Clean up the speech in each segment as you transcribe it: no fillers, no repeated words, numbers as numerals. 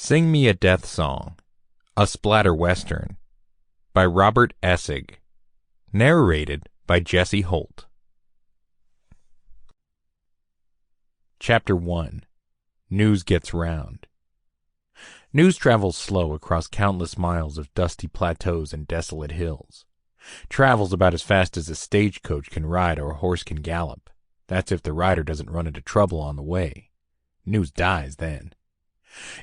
Sing Me a Death Song, a Splatter Western, by Robert Essig, narrated by Jesse Holt. Chapter 1. News Gets Round. News travels slow across countless miles of dusty plateaus and desolate hills. Travels about as fast as a stagecoach can ride or a horse can gallop. That's if the rider doesn't run into trouble on the way. News dies then.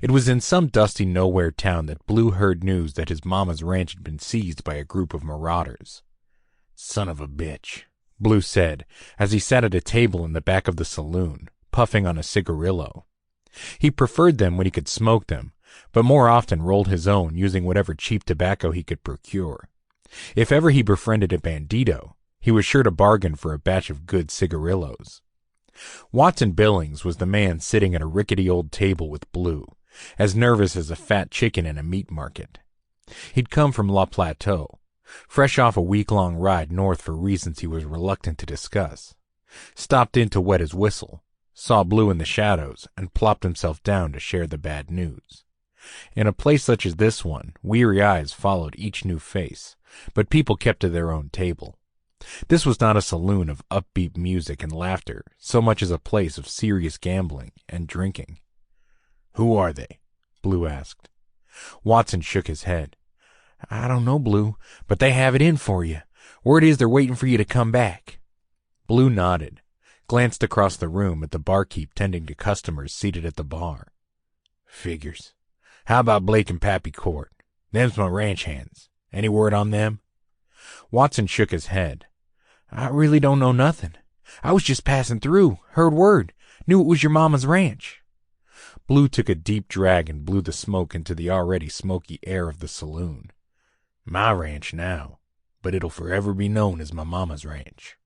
It was in some dusty nowhere town that Blue heard news that his mama's ranch had been seized by a group of marauders. "Son of a bitch," Blue said, as he sat at a table in the back of the saloon, puffing on a cigarillo. He preferred them when he could smoke them, but more often rolled his own using whatever cheap tobacco he could procure. If ever he befriended a bandito, he was sure to bargain for a batch of good cigarillos. Watson Billings was the man sitting at a rickety old table with Blue, as nervous as a fat chicken in a meat market. He'd come from Plateau, fresh off a week-long ride north for reasons he was reluctant to discuss. Stopped in to wet his whistle, saw Blue in the shadows, and plopped himself down to share the bad news. In a place such as this one, weary eyes followed each new face, but people kept to their own table. This was not a saloon of upbeat music and laughter so much as a place of serious gambling and drinking. "Who are they?" Blue asked. Watson shook his head. "I don't know, Blue, but they have it in for you. Word is they're waiting for you to come back." Blue nodded, glanced across the room at the barkeep tending to customers seated at the bar. "Figures. How about Blake and Pappy Court? Them's my ranch hands. Any word on them?" Watson shook his head. "I really don't know nothing. I was just passing through, heard word, knew it was your mama's ranch." Blue took a deep drag and blew the smoke into the already smoky air of the saloon. "My ranch now, but it'll forever be known as my mama's ranch."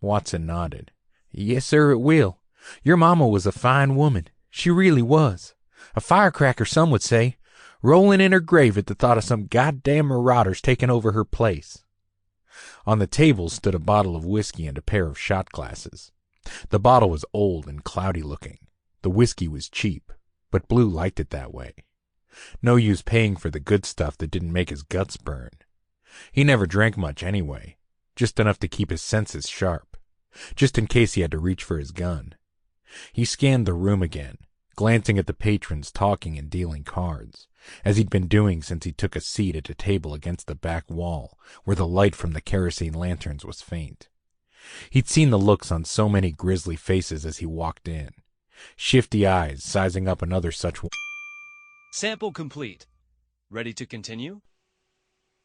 Watson nodded. "Yes, sir, it will. Your mama was a fine woman. She really was. A firecracker, some would say, rolling in her grave at the thought of some goddamn marauders taking over her place." On the table stood a bottle of whiskey and a pair of shot glasses. The bottle was old and cloudy looking. The whiskey was cheap, but Blue liked it that way. No use paying for the good stuff that didn't make his guts burn. He never drank much anyway, just enough to keep his senses sharp, just in case he had to reach for his gun. He scanned the room again, glancing at the patrons talking and dealing cards, as he'd been doing since he took a seat at a table against the back wall where the light from the kerosene lanterns was faint. He'd seen the looks on so many grisly faces as he walked in. Shifty eyes sizing up another such one. Sample complete. Ready to continue?